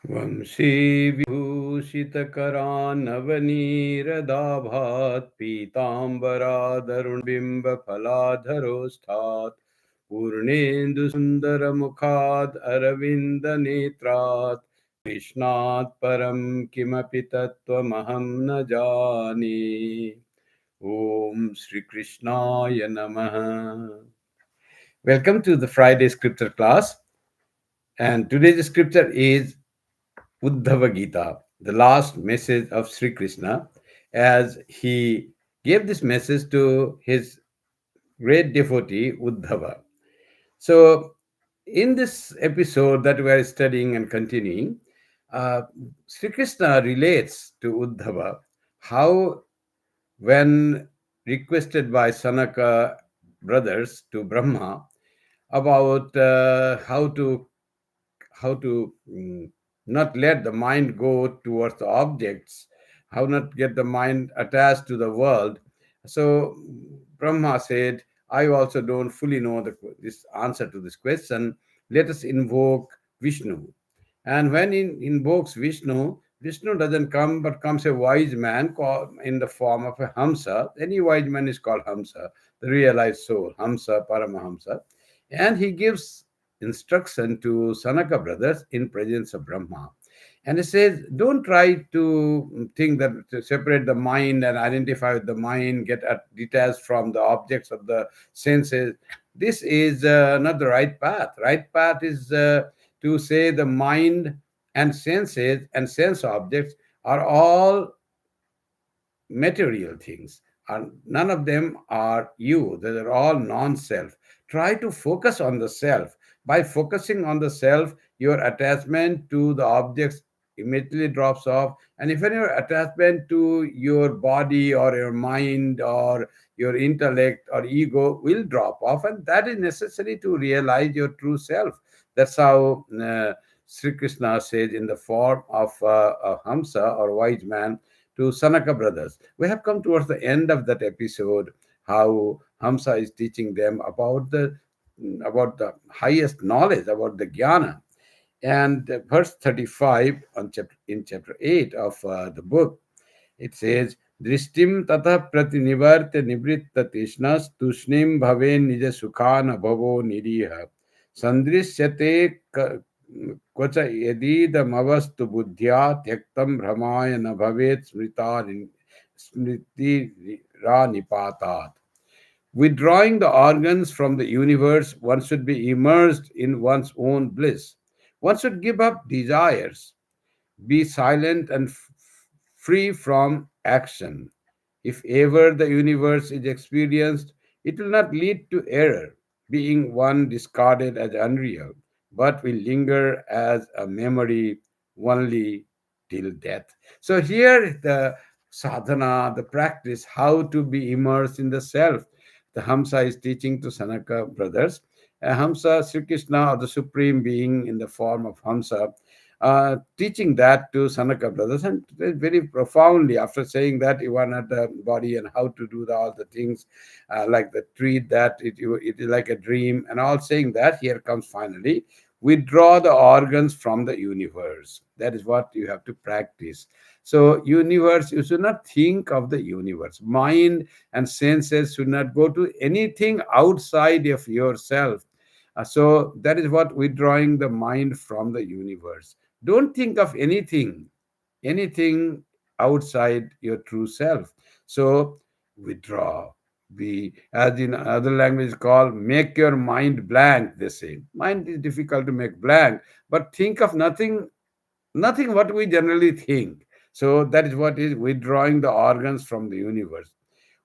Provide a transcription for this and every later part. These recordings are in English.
Vamshi Vibhushitakaranavaniradabhat Pitambara Darunbimba Phaladharosthat Purnendu Sundaramukhad Aravinda Netrat Krishnat Param Kimapi Tattvamaham na jani. Om Shri Krishnaya Namaha. Welcome to the Friday scripture class. And today's scripture is Uddhava Gita, the last message of Sri Krishna, as he gave this message to his great devotee Uddhava. So, in this episode that we are studying and continuing, uh, Sri Krishna relates to Uddhava how, when requested by Sanaka brothers to Brahma about how to not let the mind go towards the objects, how not get the mind attached to the world. So Brahma said, I also don't fully know this answer to this question. Let us invoke Vishnu. And when he invokes Vishnu, Vishnu doesn't come, but comes a wise man called in the form of a Hamsa. Any wise man is called Hamsa, the realized soul, Hamsa, Paramahamsa. And he gives instruction to Sanaka brothers in presence of Brahma. And he says, don't try to think that to separate the mind and identify with the mind, get detached from the objects of the senses. This is not the right path. Right path is to say the mind and senses and sense objects are all material things, and none of them are you. They are all non-self. Try to focus on the self. By focusing on the self, your attachment to the objects immediately drops off, and even your attachment to your body or your mind or your intellect or ego will drop off, and that is necessary to realize your true self. That's how Sri Krishna says in the form of a Hamsa or wise man to Sanaka brothers. We have come towards the end of that episode, how Hamsa is teaching them about the highest knowledge, about the jnana. And verse 35 in chapter 8 of the book, it says, Drishtim tata pratinivarta nibritta tishnas tushnim bhave nija sukhana bhavo niriha sandrishyate Kavach यदीदमवस्तु बुद्ध्या त्यक्तं भ्रमाय न भवेत् स्मृतिरानिपातात्. Withdrawing the organs from the universe, one should be immersed in one's own bliss. One should give up desires, be silent and free from action. If ever the universe is experienced, it will not lead to error, being one discarded as unreal, but will linger as a memory only till death. So here the sadhana, the practice, how to be immersed in the self. The Hamsa is teaching to Sanaka brothers. Hamsa, Sri Krishna, or the Supreme Being in the form of Hamsa, teaching that to Sanaka brothers, and very profoundly. After saying that, you are not the body and how to do all the things, like the tree, that it is like a dream, and all saying that, here comes finally, withdraw the organs from the universe. That is what you have to practice. So, universe, you should not think of the universe. Mind and senses should not go to anything outside of yourself. So, that is what withdrawing the mind from the universe. Don't think of anything outside your true self. So withdraw. Be, as in other language called, make your mind blank, they say. Mind is difficult to make blank, but think of nothing what we generally think. So that is what is withdrawing the organs from the universe.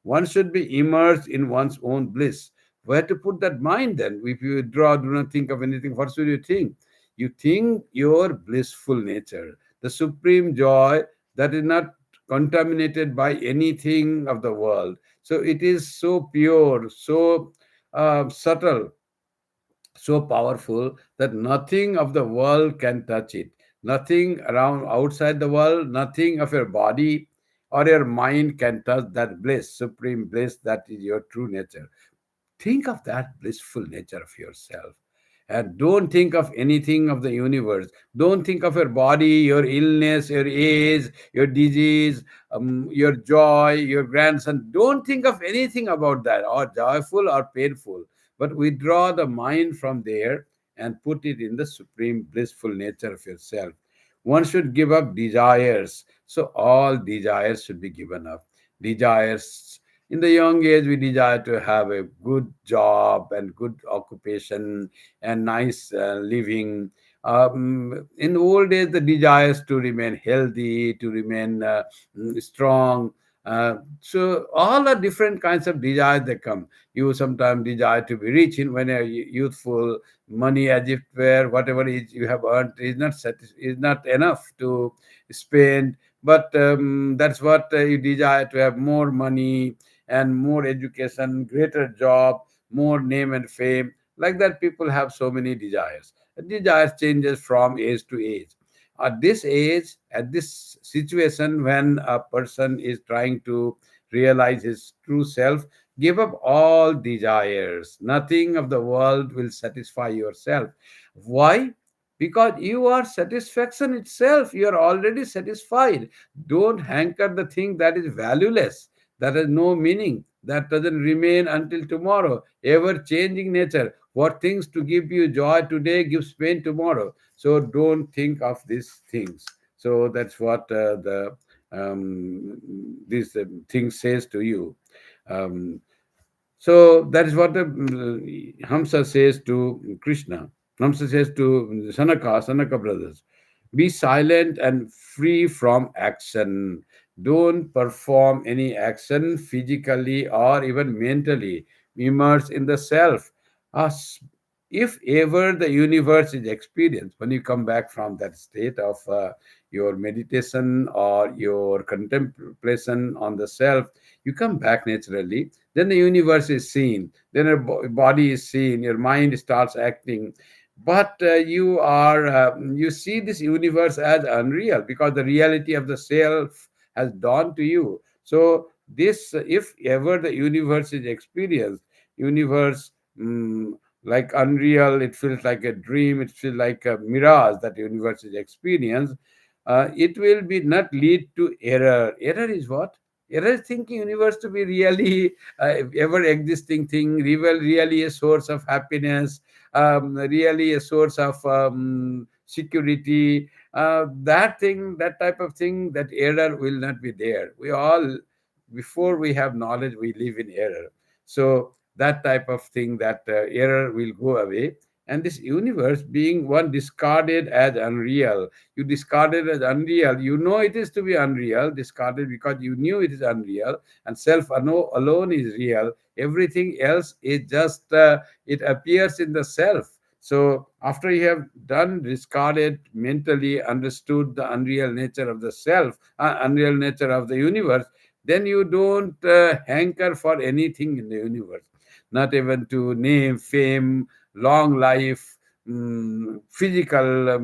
One should be immersed in one's own bliss. Where to put that mind then? If you withdraw, do not think of anything, what should you think? You think your blissful nature, the supreme joy that is not contaminated by anything of the world. So it is so pure, so subtle, so powerful that nothing of the world can touch it. Nothing around outside the world, nothing of your body or your mind can touch that bliss, supreme bliss that is your true nature. Think of that blissful nature of yourself. And don't think of anything of the universe. Don't think of your body, your illness, your age, your disease, your joy, your grandson. Don't think of anything about that, or joyful or painful. But withdraw the mind from there and put it in the supreme blissful nature of yourself. One should give up desires. So all desires should be given up. Desires, in the young age, we desire to have a good job and good occupation and nice living. In the old days, the desires to remain healthy, to remain strong. So all are different kinds of desires that come. You sometimes desire to be rich in when you're youthful. Money, as if where whatever is you have earned is not enough to spend. But that's what you desire, to have more money and more education, greater job, more name and fame. Like that, people have so many desires. Desires changes from age to age. At this age, at this situation, when a person is trying to realize his true self, give up all desires. Nothing of the world will satisfy yourself. Why? Because you are satisfaction itself. You are already satisfied. Don't hanker the thing that is valueless, that has no meaning, that doesn't remain until tomorrow. Ever changing nature. What things to give you joy today gives pain tomorrow. So don't think of these things. So that's what this thing says to you. Um, so that is what the Hamsa says to Krishna. Hamsa says to Sanaka brothers, be silent and free from action. Don't perform any action physically or even mentally. Immerse in the self. As if ever the universe is experienced, when you come back from that state of your meditation or your contemplation on the self, you come back naturally. Then the universe is seen, then your body is seen, your mind starts acting. But you see this universe as unreal, because the reality of the self has dawned to you. So this, if ever the universe is experienced, universe, like unreal, it feels like a dream, it feels like a mirage, that universe is experienced. It will be not lead to error. Error is what? Error is thinking universe to be really ever existing thing, really a source of happiness, really a source of security. That thing, that type of thing, that error will not be there. We all, before we have knowledge, we live in error. So that type of thing, that error will go away. And this universe being one discarded as unreal, you discarded as unreal, you know it is to be unreal, discarded because you knew it is unreal, and self alone is real. Everything else is just it appears in the self. So after you have done, discarded, mentally understood the unreal nature of the self, unreal nature of the universe, then you don't hanker for anything in the universe, not even to name, fame, long life, physical,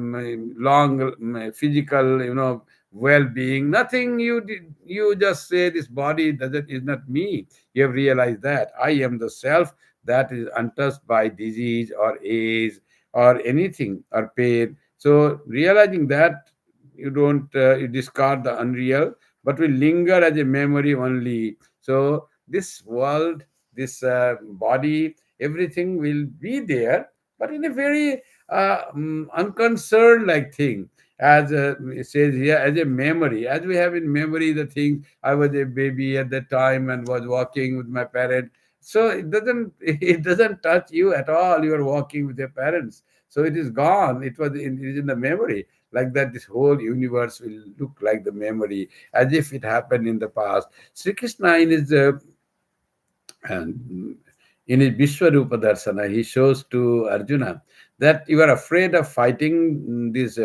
long physical, well-being. Nothing. You just say this body doesn't is not me. You have realized that I am the self that is untouched by disease or age or anything or pain. So realizing that, you don't you discard the unreal, but will linger as a memory only. So this world, this body, everything will be there, but in a very unconcerned like thing, as it says here, as a memory, as we have in memory the things. I was a baby at that time and was walking with my parent. So it doesn't touch you at all. You are walking with your parents, so it is gone. It is in the memory. Like that, this whole universe will look like the memory, as if it happened in the past. Sri Krishna, and in his Vishwarupa Darsana, he shows to Arjuna that you are afraid of fighting these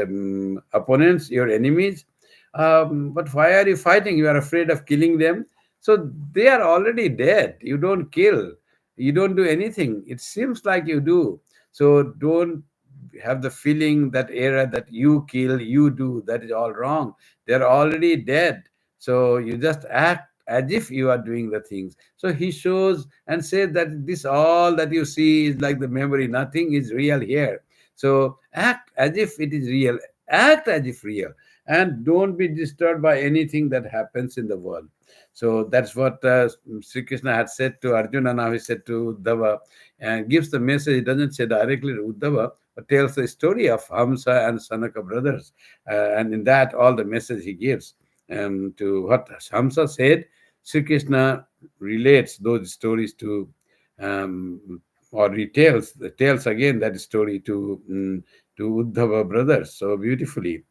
opponents, your enemies. But why are you fighting? You are afraid of killing them. So they are already dead. You don't kill. You don't do anything. It seems like you do. So don't have the feeling, that era, that you kill, you do. That is all wrong. They're already dead. So you just act as if you are doing the things. So he shows and says that this all that you see is like the memory, nothing is real here. So act as if it is real, act as if real, and don't be disturbed by anything that happens in the world. So that's what Sri Krishna had said to Arjuna. Now he said to Uddhava, and gives the message. He doesn't say directly to Uddhava, but tells the story of Hamsa and Sanaka brothers. And in that, all the message he gives to what Hamsa said, Sri Krishna relates those stories to, or tells again that story to Uddhava brothers so beautifully.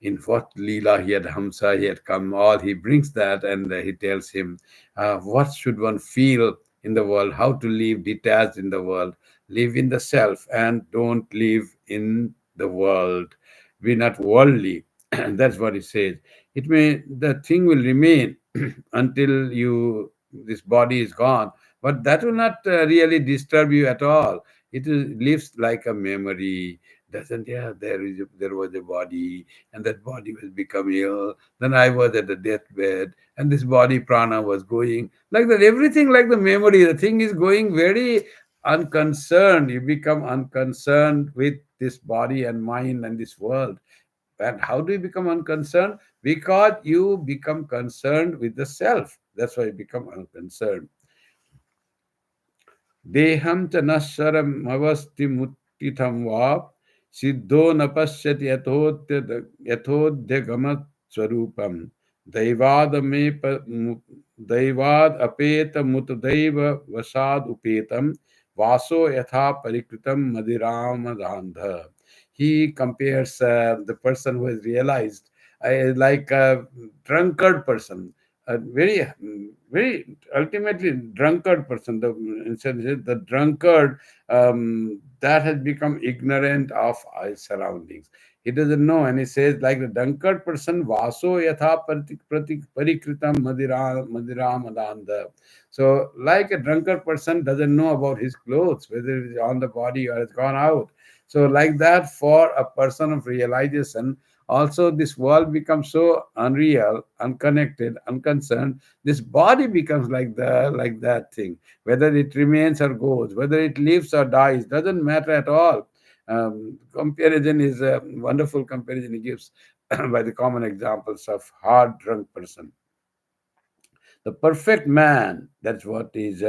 In what Leela he had Hamsa, he had come, all he brings that, and he tells him what should one feel in the world, how to live detached in the world, live in the self, and don't live in the world. Be not worldly. That's what he says. It may, the thing will remain until you, this body is gone, but that will not really disturb you at all. Lives like a memory. Doesn't, yeah, there was a body, and that body will become ill. Then I was at the deathbed, and this body prana was going like that. Everything like the memory. The thing is going very unconcerned. You become unconcerned with this body and mind and this world. And how do you become unconcerned? Because you become concerned with the self. That's why you become unconcerned. देहं च नश्वरमवस्थिमुत्थितं वा सिद्धो न पश्यति यथोद्यगमस्वरूपं दैवादमेप दैवादपेतमुतदैव वशादुपेतं वासो यथा परिकृतं मदिरामदान्ध. He compares the person who has realized like a drunkard person, a very ultimately drunkard person, the drunkard that has become ignorant of our surroundings. He doesn't know, and he says like the drunkard person, vaso yatha parikritam madira madanda. So like a drunkard person doesn't know about his clothes, whether it is on the body or it's gone out. So like that, for a person of realization, also this world becomes so unreal, unconnected, unconcerned. This body becomes like that thing. Whether it remains or goes, whether it lives or dies, doesn't matter at all. Comparison is a wonderful comparison he gives by the common examples of hard drunk person. The perfect man, that's what is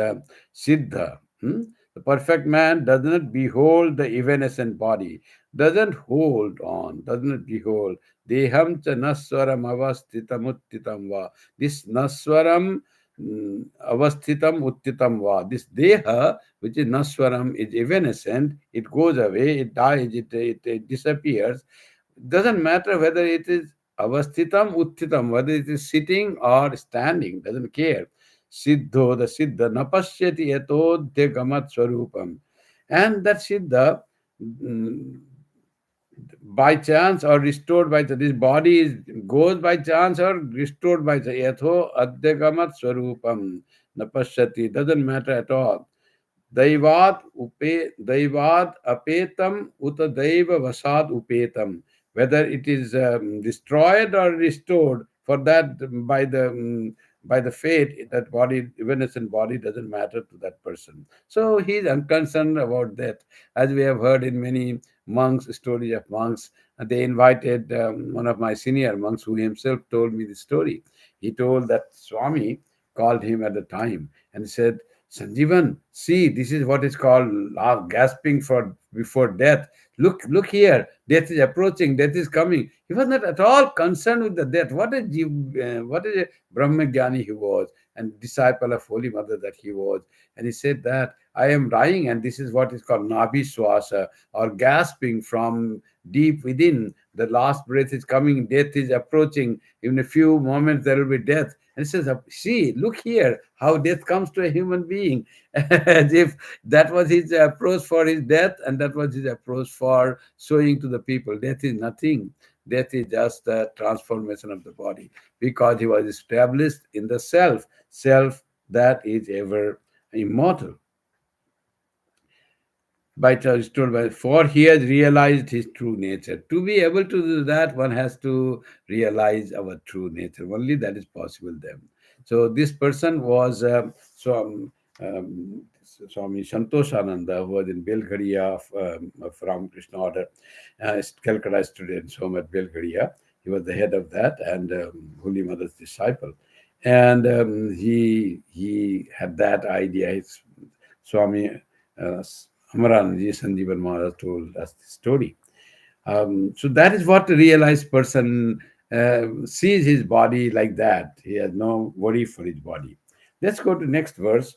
Siddha. The perfect man does not behold the evanescent body, doesn't hold on, does not behold. Deham cha naswaram avasthitam uttitam va. This naswaram avasthitam uttitam va. This deha, which is naswaram, is evanescent, it goes away, it dies, it disappears. Doesn't matter whether it is avasthitam uttitam, whether it is sitting or standing, doesn't care. Siddho, the siddha, napashyati yatodhya gamat swarupam. And that siddha, mm, by chance or restored by this body goes by chance or restored by the yatho adhyagamat swarupam napashyati, doesn't matter at all. दैवाद apetam uta daiva vasad upetam. Whether it is destroyed or restored, for that by the fate, that body, evanescent body, doesn't matter to that person. So he is unconcerned about that. As we have heard in many monks, stories of monks, they invited one of my senior monks who himself told me the story. He told that Swami called him at the time and said, Sanjeevan, see, this is what is called gasping for before death. Look here. Death is approaching. Death is coming. He was not at all concerned with the death. What a Brahmagyani he was, and disciple of Holy Mother that he was. And he said that I am dying, and this is what is called Nabi Swasa, or gasping from deep within. The last breath is coming. Death is approaching. In a few moments there will be death. And he says, see, look here, how death comes to a human being. As if that was his approach for his death, and that was his approach for showing to the people. Death is nothing. Death is just the transformation of the body, because he was established in the self that is ever immortal. By told by, for he has realized his true nature. To be able to do that, one has to realize our true nature. Only that is possible then. So this person was um, Swami Santoshananda, who was in Belgaria of Ramakrishna Order, Calcutta student, home at Belgaria. He was the head of that and Holy Mother's disciple. And he had that idea. His Swami Amaranji Sanjeevan Maharaj told us the story. So that is what the realized person sees his body like that. He has no worry for his body. Let's go to next verse.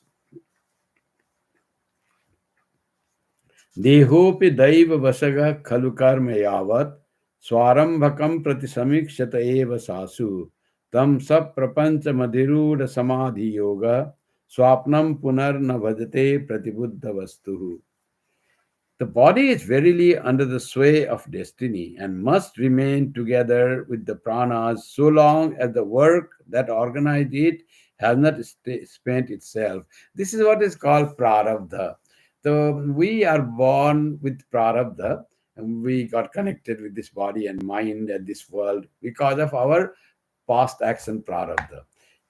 देहोपि दैव वशगः खलु कर्म यावत् स्वारंभकं प्रति समीक्षत एव सासु तम सब प्रपंच मधिरूढ़ समाधि योग स्वाप्नम पुनर्न भजते प्रतिबुद्ध वस्तु. The body is verily under the sway of destiny and must remain together with the pranas so long as the work that organized it has not spent itself. This is what is called prarabdha. So we are born with prarabdha, and we got connected with this body and mind and this world because of our past action prarabdha.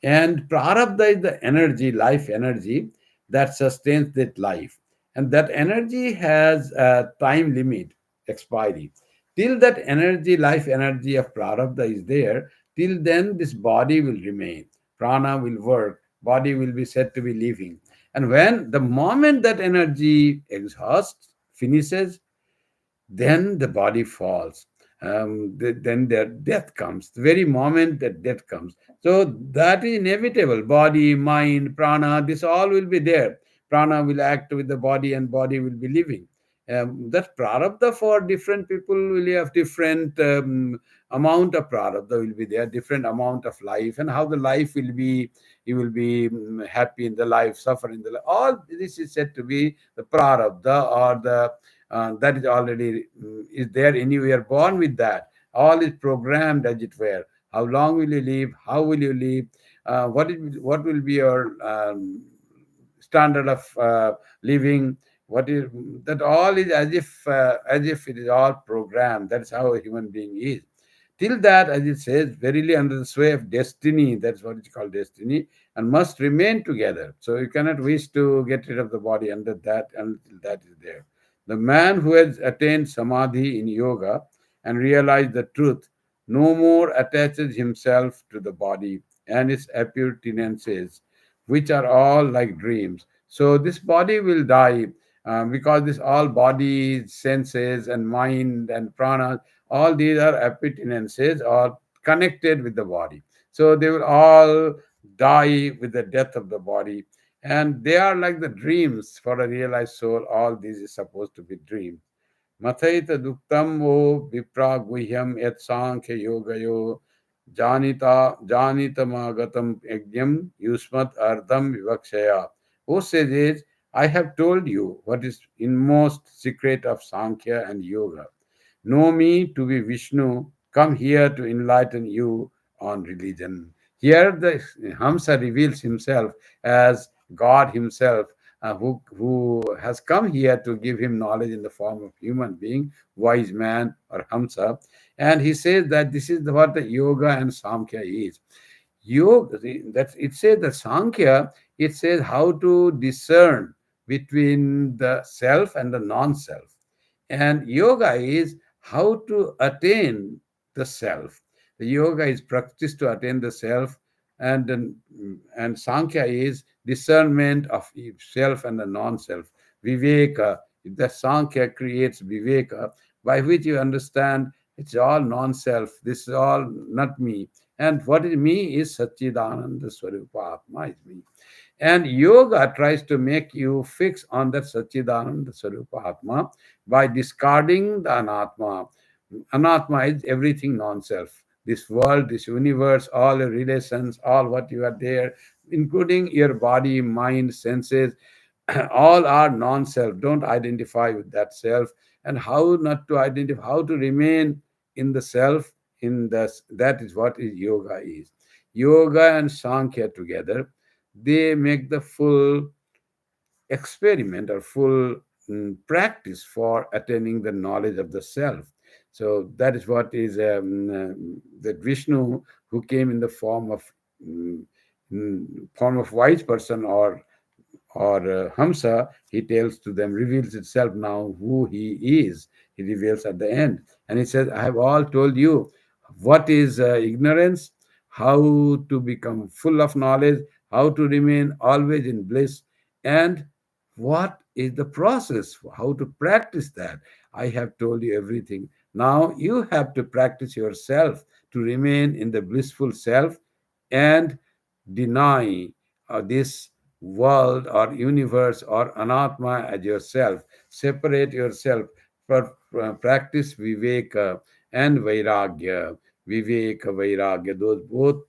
And prarabdha is the energy, life energy that sustains that life, and that energy has a time limit expiry. Till that energy, life energy of prarabdha is there, till then this body will remain, prana will work, body will be said to be living. And when the moment that energy exhausts, finishes, then the body falls. Then their death comes. The very moment that death comes. So that is inevitable. Body, mind, prana, this all will be there. Prana will act with the body and body will be living. That prarabdha for different people will have different amount of prarabdha will be there, different amount of life, and how the life will be. You will be happy in the life, suffer in the life. All this is said to be the prarabdha or the that is already is there anywhere born with that. All is programmed as it were. How long will you live? How will you live? What will be your standard of living? What is that? All is as if it is all programmed. That's how a human being is. Till that, as it says, verily under the sway of destiny, that's what it's called destiny, and must remain together. So you cannot wish to get rid of the body under that until that is there. The man who has attained samadhi in yoga and realized the truth no more attaches himself to the body and its appurtenances, which are all like dreams. So this body will die because this all body, senses, and mind and prana, all these are appurtenances or connected with the body. So they will all die with the death of the body. And they are like the dreams for a realized soul. All this is supposed to be dreams. Mathaita duktam o vipra guhyam et sankhya yogayo janitamaagatam yajnam yusmat ardham vivakshaya. O sages, I have told you what is inmost secret of Sankhya and Yoga. Know me to be Vishnu, come here to enlighten you on religion. Here the Hamsa reveals himself as God himself, who has come here to give him knowledge in the form of human being, wise man or Hamsa. And he says that this is what the yoga and Samkhya is. Yoga, that it says the Sankhya, it says how to discern between the self and the non-self. And yoga is how to attain the self. The yoga is practice to attain the self, and Sankhya is discernment of self and the non-self. Viveka, the Sankhya creates Viveka, by which you understand it's all non-self. This is all not me. And what is me is Satchidananda Swarupa Atma is me. And yoga tries to make you fix on that Satchidananda Swarupa Atma by discarding the Anatma. Anatma is everything non-self. This world, this universe, all your relations, all what you are there, including your body, mind, senses, all are non-self. Don't identify with that self. And how not to identify, how to remain in the self, in the that is what is yoga is. Yoga and Sankhya together, they make the full experiment or full practice for attaining the knowledge of the self. So that is what is that Vishnu, who came in the form of form of wise person or Hamsa, he tells to them, reveals itself now who he is. He reveals at the end. And he says, I have all told you what is ignorance, how to become full of knowledge, how to remain always in bliss, and what is the process, how to practice that. I have told you everything. Now you have to practice yourself to remain in the blissful self and deny this world or universe or anatma as yourself. Separate yourself. Practice viveka and vairagya. Viveka, vairagya, those both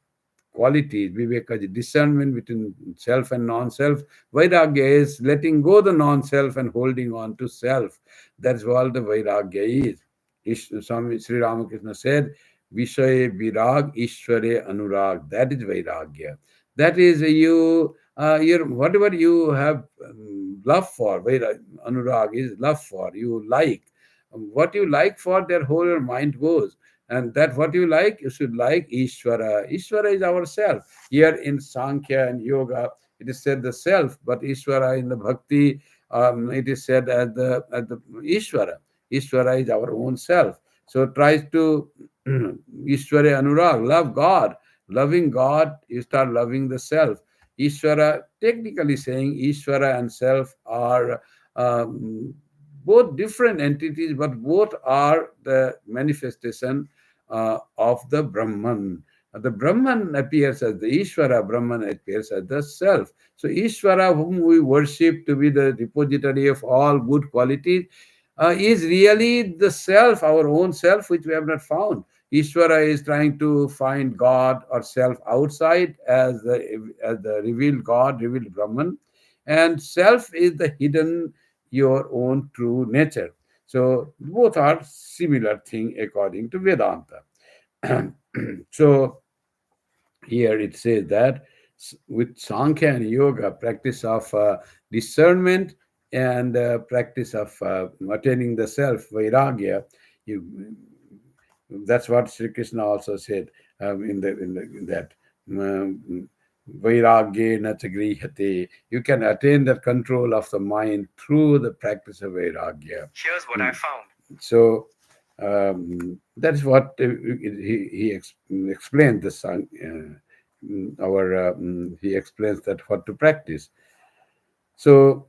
qualities. Viveka is discernment between self and non-self. Vairagya is letting go the non-self and holding on to self. That's what the vairagya is. Swami Sri Ramakrishna said, Vishaye virag, Ishware anurag. That is vairagya. That is your whatever you have love for. Anurag is love for. You like what you like for. Their whole your mind goes, and that what you like, you should like Ishvara. Ishvara is ourself. Here in Sankhya and Yoga, it is said the self, but Ishvara in the Bhakti, it is said as the Ishvara. Ishvara is our own self. So tries to Ishvara Anurag, love God. Loving God, you start loving the self. Ishvara, technically saying, Ishvara and self are um, both different entities, but both are the manifestation of the Brahman. The Brahman appears as the Ishvara, Brahman appears as the self. So, Ishvara, whom we worship to be the repository of all good qualities, is really the self, our own self, which we have not found. Ishvara is trying to find God or self outside as the revealed God, revealed Brahman, and self is the hidden, your own true nature. So both are similar thing according to Vedanta. So here it says that with Sankhya and Yoga, practice of discernment and practice of attaining the self, Vairagya, you, that's what Sri Krishna also said in that. Um, Vairagya grihate. You can attain the control of the mind through the practice of Vairagya. Here's what I found. So that's what explains the song. He explains that what to practice. So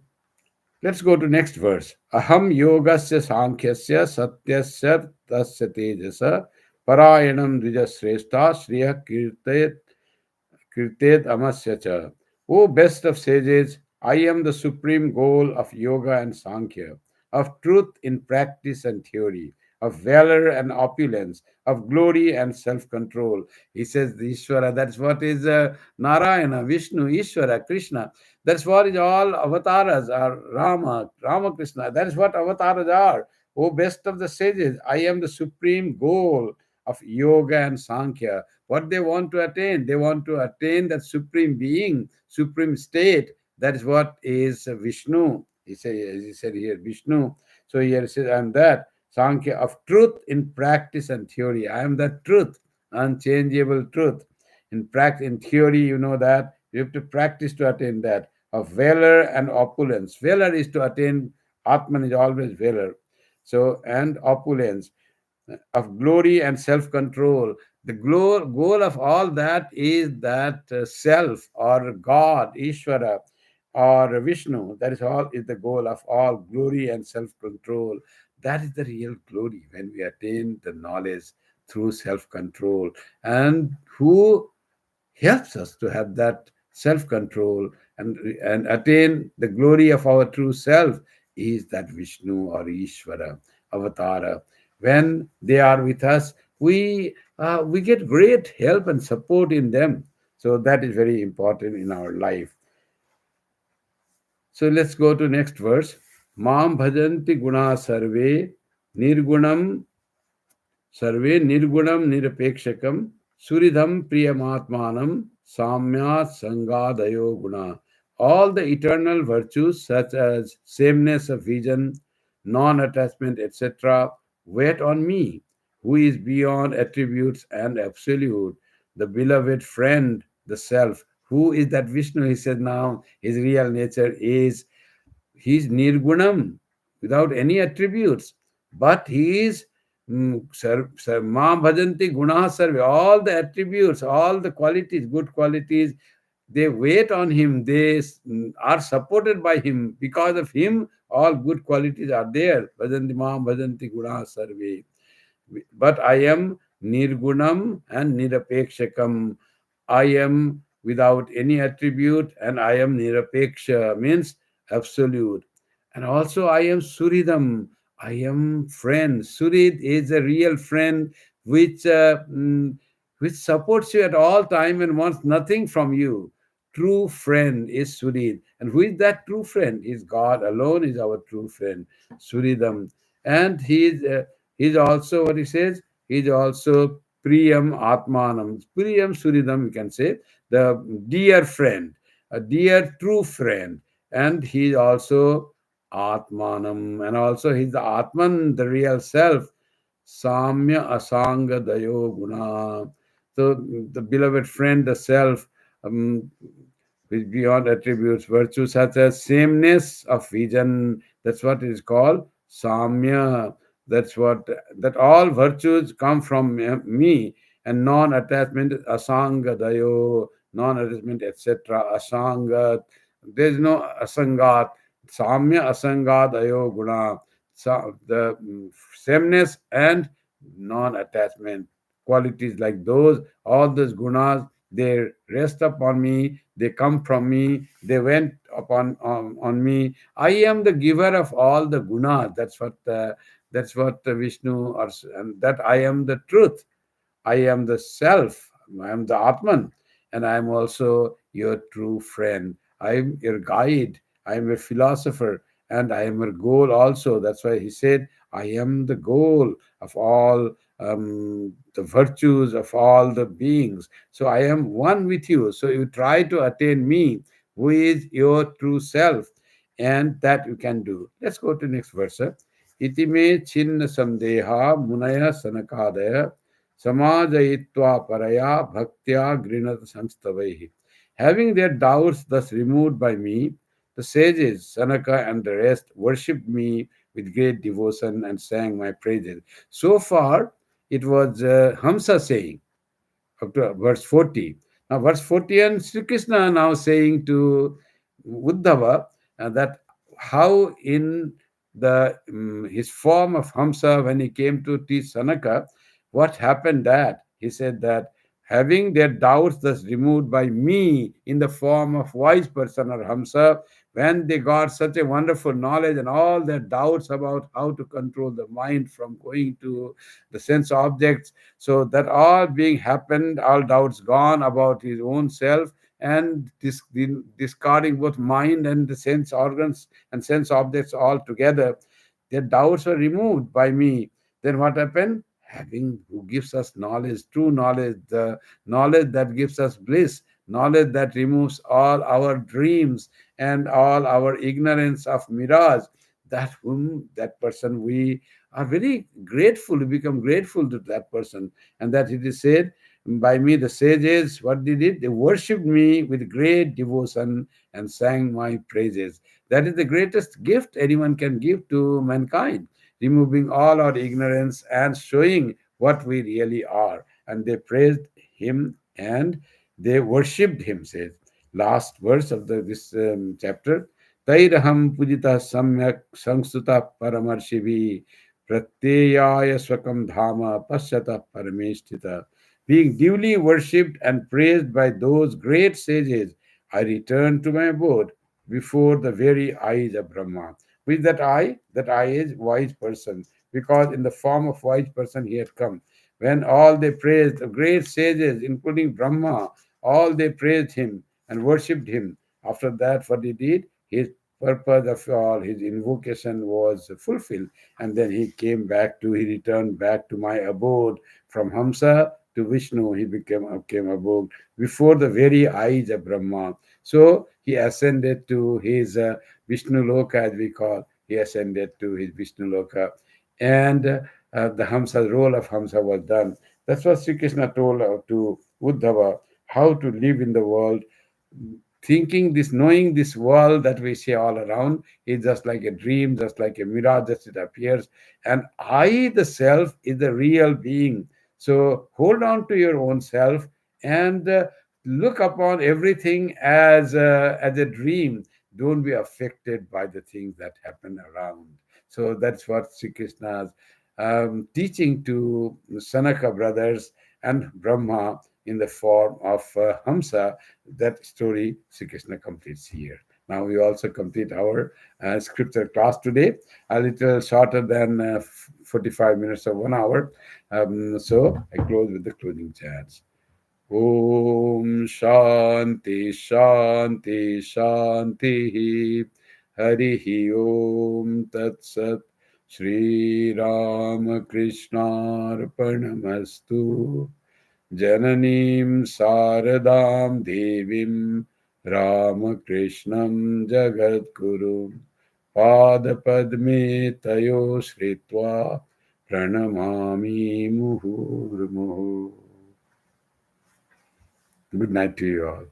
let's go to next verse. Aham yogasya sankhasya satyasya tasya tejasa parayanam dvijasreshta shriya Kirtet Amasya cha. O best of sages, I am the supreme goal of yoga and Sankhya, of truth in practice and theory, of valor and opulence, of glory and self control. He says, the Ishvara, that's what is Narayana, Vishnu, Ishvara, Krishna. That's what is all avatars are Rama, Ramakrishna. That is what avatars are. O best of the sages, I am the supreme goal of yoga and Sankhya. What they want to attain, they want to attain that supreme being, supreme state. That is what is Vishnu. He said here Vishnu. So here he says, I am that Sankhya of truth in practice and theory. I am that truth, unchangeable truth. In theory, you know that you have to practice to attain that. Of valor and opulence. Valor is to attain Atman is always valor. So and opulence of glory and self control. The goal of all that is that self or God, Ishvara or Vishnu. That is all is the goal of all glory and self control. That is the real glory when we attain the knowledge through self control. And who helps us to have that self control and attain the glory of our true self is that Vishnu or Ishvara, Avatara. When they are with us, we get great help and support in them. So that is very important in our life. So let's go to next verse. Mam bhajanti guna nirgunam survey निर्गुणम निरपेक्षकम suridham priyamatmanam samyat sangadhayo guna. All the eternal virtues such as sameness of vision, non-attachment, etc. wait on me, who is beyond attributes and absolute, the beloved friend, the self. Who is that Vishnu? He said now his real nature is he's nirgunam, without any attributes, but he is ma bhajanti guna sarve, all the attributes, all the qualities, good qualities, they wait on him, they are supported by him. Because of him, all good qualities are there. Bhajanti ma bhajanti guna sarve. But I am nirgunam and nirapekshakam. I am without any attribute, and I am nirapeksha, means absolute. And also I am suridam. I am friend. Surid is a real friend which which supports you at all time and wants nothing from you. True friend is Surid. And who is that true friend? Is God alone is our true friend, Suridam. And he is also what he says, he is also Priyam Atmanam. Priyam Suridam, you can say, the dear friend, a dear true friend. And he is also Atmanam, and also he's the Atman, the real self. Samya Asanga Dayo Guna. So the beloved friend, the self, um, which beyond attributes, virtues such as sameness of vision. That's what is called Samya. That's what that all virtues come from me, and non-attachment, Asanga Dayo, non-attachment, etc. Asanga. There's no Asangat. Samya Asangat Ayo Guna. The sameness and non-attachment qualities, like those, all those gunas, they rest upon me, they come from me, they went upon on me. I am the giver of all the gunas. That's what Vishnu, and that I am the truth. I am the self, I am the Atman, and I am also your true friend. I am your guide, I am a philosopher, and I am your goal also. That's why he said, I am the goal of all the virtues of all the beings. So I am one with you. So you try to attain me, who is your true self, and that you can do. Let's go to next verse. Iti me chinna samdeha munaya sanakadaya Samajayitva paraya bhaktya grinat samstavaihi. Having their doubts thus removed by me, the sages, Sanaka and the rest, worshipped me with great devotion and sang my praises. So far, it was Hamsa saying, up to verse 40. Now, verse 40, and Sri Krishna now saying to Uddhava that how in the his form of Hamsa, when he came to teach Sanaka, what happened, that he said that having their doubts thus removed by me in the form of wise person or Hamsa, when they got such a wonderful knowledge and all their doubts about how to control the mind from going to the sense objects, so that all being happened, all doubts gone about his own self, and discarding both mind and the sense organs and sense objects all together, their doubts were removed by me. Then what happened? Having who gives us knowledge, true knowledge, the knowledge that gives us bliss, knowledge that removes all our dreams and all our ignorance of mirage, that person we are very grateful, we become grateful to that person. And that it is said by me, the sages, what they did, they worshipped me with great devotion and sang my praises. That is the greatest gift anyone can give to mankind, removing all our ignorance and showing what we really are. And they praised him and they worshipped him, says last verse of this chapter. Tairaham pujita samyak samsuta paramarshibhi pratyaya swakam dhama pasyata parameshtita. Being duly worshipped and praised by those great sages, I return to my abode before the very eyes of Brahma. With that eye? That eye is wise person, because in the form of wise person he had come. When all they praised, the great sages, including Brahma, all they praised him and worshipped him. After that, what he did, his purpose of all his invocation was fulfilled, and then he returned back to my abode. From Hamsa to Vishnu, he came abode before the very eyes of Brahma. So he ascended to his Vishnu Loka, as we call. He ascended to his Vishnu Loka, and the Hamsa role of Hamsa was done. That's what Sri Krishna told to Uddhava, how to live in the world thinking this, knowing this world that we see all around is just like a dream, just like a mirage, just it appears. And I, the self, is the real being. So hold on to your own self and look upon everything as a dream. Don't be affected by the things that happen around. So that's what Sri Krishna's teaching to Sanaka brothers and Brahma in the form of Hamsa. That story Sri Krishna completes here. Now we also complete our scripture class today, a little shorter than 45 minutes or 1 hour. So I close with the closing chants. Om Shanti Shanti Shanti Hari Om Tat Sat Shri Ramakrishna Arpanamastu Jananim Saradam Devim Ramakrishnam Jagadguru Padapadme Tayo Shritva Pranamami Muhurmuhu. Good night to you all.